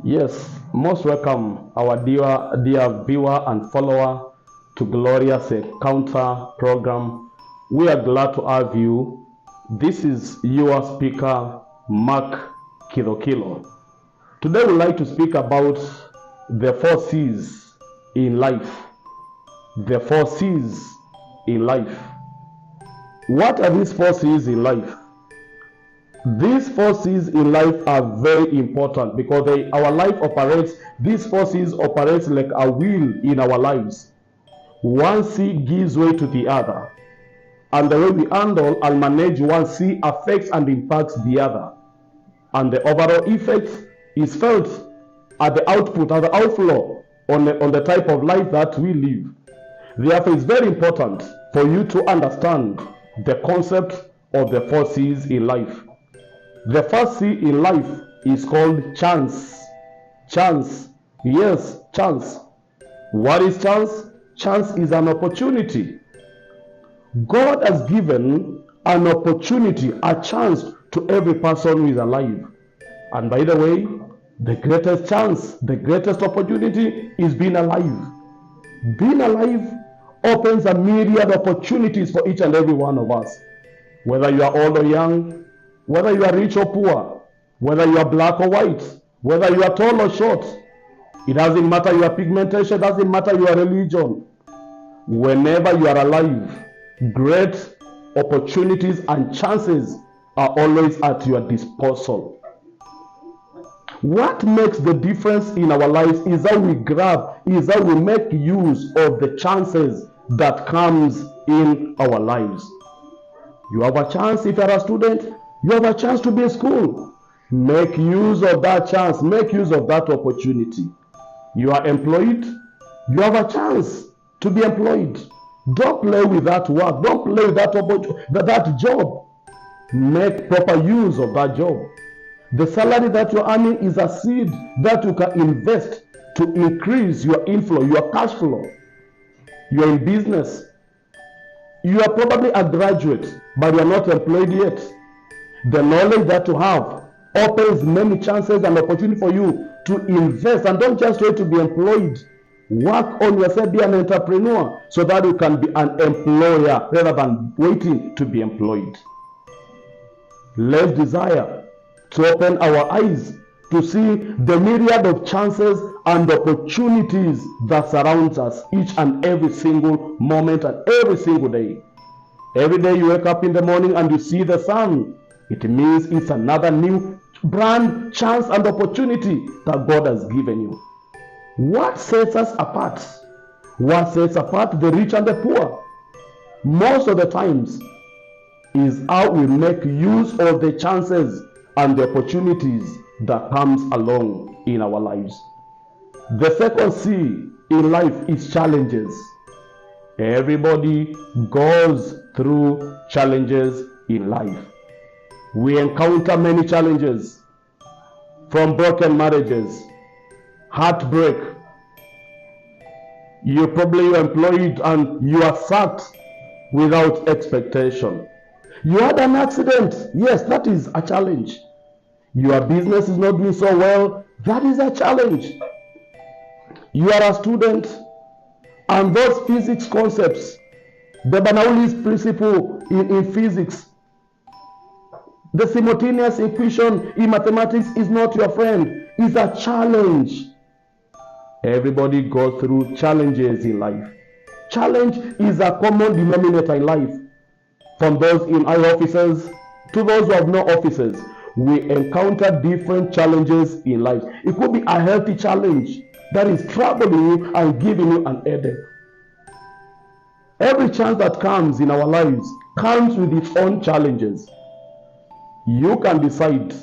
Yes, most welcome, our dear viewer and follower to Glorious Encounter program. We are glad to have you. This is your speaker, Mark Kilo. Today, we'd like to speak about the four C's in life. The four C's in life. What are these four C's in life? These forces in life are very important because our life operates, these forces operates like a wheel in our lives. One C gives way to the other, and the way we handle and manage one C affects and impacts the other, and the overall effect is felt at the output, at the outflow on the type of life that we live. Therefore, it's very important for you to understand the concept of the four C's in life. The first C in life is called chance. Chance. Yes, chance. What is chance? Chance is an opportunity. God has given an opportunity, a chance to every person who is alive. And by the way, the greatest chance, the greatest opportunity is being alive. Being alive opens a myriad opportunities for each and every one of us. Whether you are old or young, whether you are rich or poor, whether you are black or white, whether you are tall or short, it doesn't matter your pigmentation, it doesn't matter your religion. Whenever you are alive, great opportunities and chances are always at your disposal. What makes the difference in our lives is how we grab, is how we make use of the chances that comes in our lives. You have a chance if you are a student, you have a chance to be in school. Make use of that chance. Make use of that opportunity. You are employed. You have a chance to be employed. Don't play with that work. Don't play with that job. Make proper use of that job. The salary that you're earning is a seed that you can invest to increase your inflow, your cash flow. You're in business. You are probably a graduate, but you are not employed yet. The knowledge that you have opens many chances and opportunity for you to invest, and don't just wait to be employed. Work on yourself, be an entrepreneur so that you can be an employer rather than waiting to be employed. Let's desire to open our eyes to see the myriad of chances and opportunities that surrounds us each and every single moment and every single day. Every day you wake up in the morning and you see the sun, it means it's another new brand, chance, and opportunity that God has given you. What sets us apart? What sets apart the rich and the poor? Most of the times is how we make use of the chances and the opportunities that comes along in our lives. The second C in life is challenges. Everybody goes through challenges in life. We encounter many challenges, from broken marriages, heartbreak. You're probably employed and you are sacked without expectation. You had an accident. Yes, that is a challenge. Your business is not doing so well. That is a challenge. You are a student and those physics concepts, the Bernoulli's principle in physics, the simultaneous equation in mathematics is not your friend. It's a challenge. Everybody goes through challenges in life. Challenge is a common denominator in life. From those in high offices to those who have no offices, we encounter different challenges in life. It could be a healthy challenge that is troubling you and giving you an headache. Every chance that comes in our lives comes with its own challenges. You can decide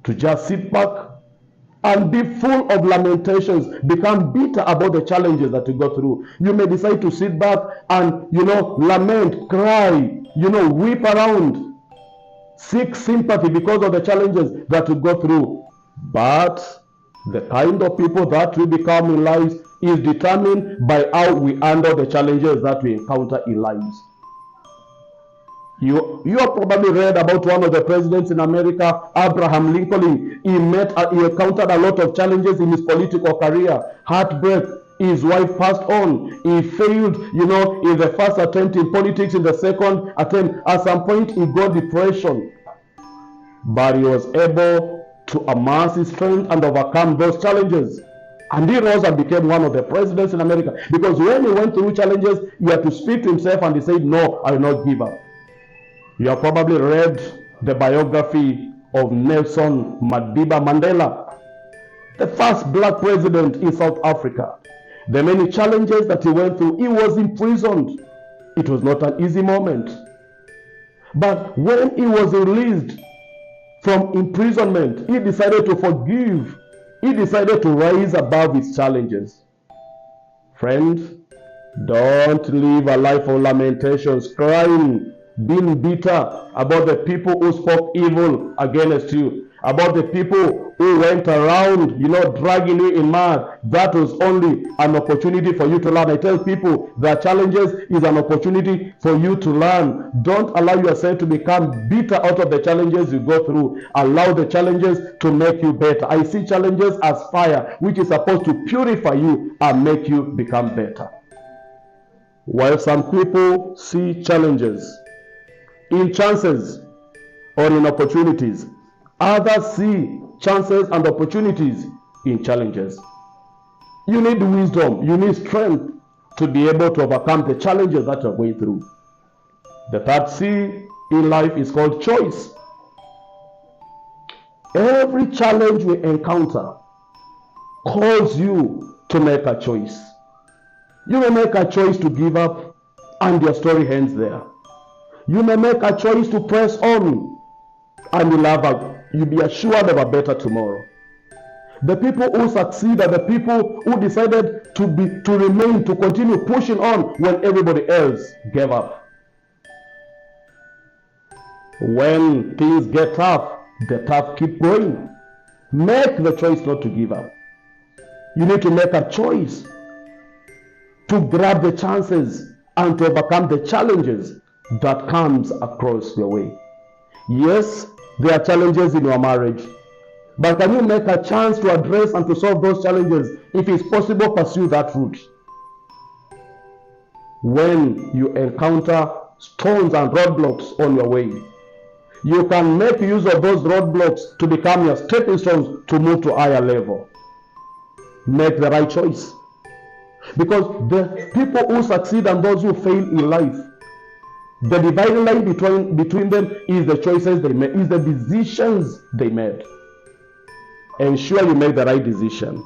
to just sit back and be full of lamentations, become bitter about the challenges that you go through. You may decide to sit back and, lament, cry, weep around, seek sympathy because of the challenges that you go through. But the kind of people that we become in life is determined by how we handle the challenges that we encounter in lives. You have probably read about one of the presidents in America, Abraham Lincoln. He encountered a lot of challenges in his political career. Heartbreak. His wife passed on. He failed, in the first attempt in politics, in the second attempt. At some point, he got depression. But he was able to amass his strength and overcome those challenges. And he rose and became one of the presidents in America. Because when he went through challenges, he had to speak to himself and he said, no, I will not give up. You have probably read the biography of Nelson Madiba Mandela, the first black president in South Africa. The many challenges that he went through, he was imprisoned. It was not an easy moment. But when he was released from imprisonment, he decided to forgive. He decided to rise above his challenges. Friend, don't live a life of lamentations, crying, being bitter about the people who spoke evil against you, about the people who went around, dragging you in mud. That was only an opportunity for you to learn. I tell people that challenges is an opportunity for you to learn. Don't allow yourself to become bitter out of the challenges you go through. Allow the challenges to make you better. I see challenges as fire, which is supposed to purify you and make you become better. While some people see challenges in chances or in opportunities, others see chances and opportunities in challenges. You need wisdom, you need strength to be able to overcome the challenges that you're going through. The third C in life is called choice. Every challenge we encounter calls you to make a choice. You may make a choice to give up and your story ends there. You may make a choice to press on and you'll be assured of a better tomorrow. The people who succeed are the people who decided to remain, to continue pushing on when everybody else gave up. When things get tough, the tough keep going. Make the choice not to give up. You need to make a choice to grab the chances and to overcome the challenges that comes across your way. Yes, there are challenges in your marriage, but can you make a chance to address and to solve those challenges? If it's possible, pursue that route. When you encounter stones and roadblocks on your way, you can make use of those roadblocks to become your stepping stones to move to a higher level. Make the right choice. Because the people who succeed and those who fail in life, the dividing line between them is the choices they made, is the decisions they made. Ensure you make the right decision.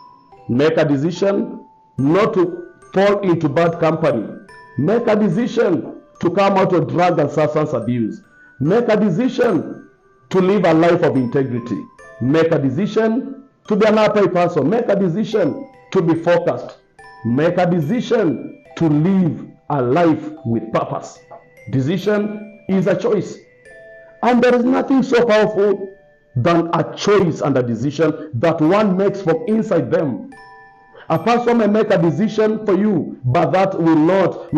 Make a decision not to fall into bad company. Make a decision to come out of drug and substance abuse. Make a decision to live a life of integrity. Make a decision to be an upright person. Make a decision to be focused. Make a decision to live a life with purpose. Decision is a choice. And there is nothing so powerful than a choice and a decision that one makes from inside them. A person may make a decision for you, but that will not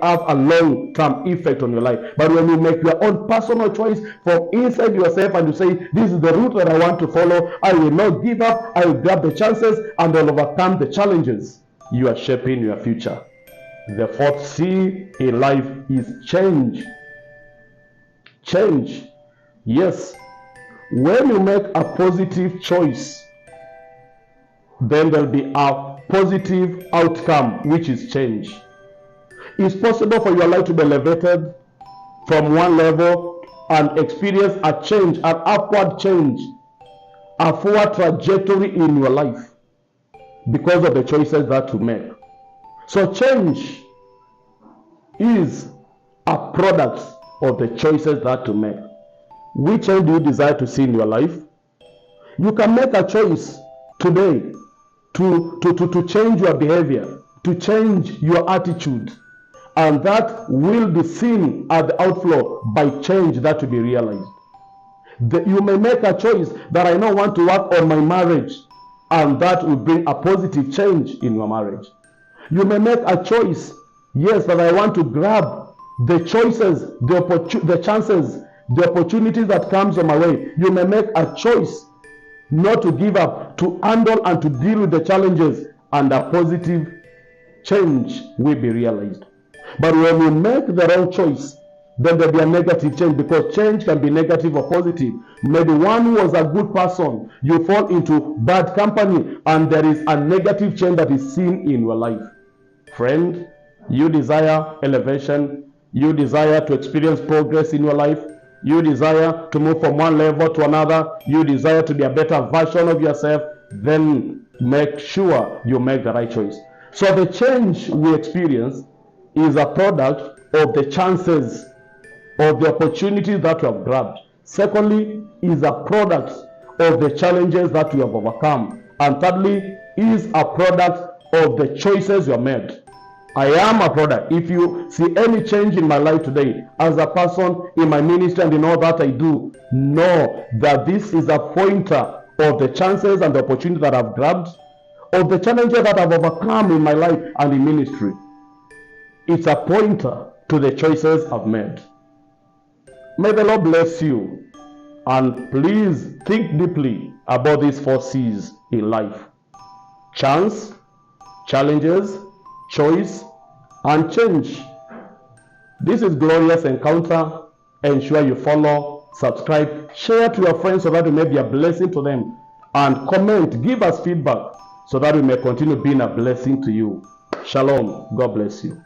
have a long-term effect on your life. But when you make your own personal choice from inside yourself and you say, this is the route that I want to follow, I will not give up, I will grab the chances and I'll overcome the challenges, you are shaping your future. The fourth C in life is change. Change. Yes. When you make a positive choice, then there'll be a positive outcome, which is change. It's possible for your life to be elevated from one level and experience a change, an upward change, a forward trajectory in your life because of the choices that you make. So change is a product of the choices that you make. Which change do you desire to see in your life? You can make a choice today to change your behavior, to change your attitude, and that will be seen at the outflow by change that will be realized. You may make a choice that I now want to work on my marriage, and that will bring a positive change in your marriage. You may make a choice, yes, that I want to grab the choices, the chances, the opportunities that comes on my way. You may make a choice not to give up, to handle and to deal with the challenges, and a positive change will be realized. But when you make the wrong choice, then there'll be a negative change, because change can be negative or positive. Maybe one who was a good person, you fall into bad company, and there is a negative change that is seen in your life. Friend, you desire elevation, you desire to experience progress in your life, you desire to move from one level to another, you desire to be a better version of yourself, then make sure you make the right choice. So the change we experience is a product of the chances of the opportunities that we have grabbed. Secondly, is a product of the challenges that we have overcome. And thirdly, is a product of the choices you have made. I am a product. If you see any change in my life today, as a person, in my ministry, and in all that I do, know that this is a pointer of the chances and the opportunities that I've grabbed, of the challenges that I've overcome in my life and in ministry. It's a pointer to the choices I've made. May the Lord bless you, and please think deeply about these 4 C's in life: chance, challenges, choice, and change. This is Glorious Encounter. Ensure you follow, subscribe, share to your friends so that we may be a blessing to them, and comment, give us feedback so that we may continue being a blessing to you. Shalom. God bless you.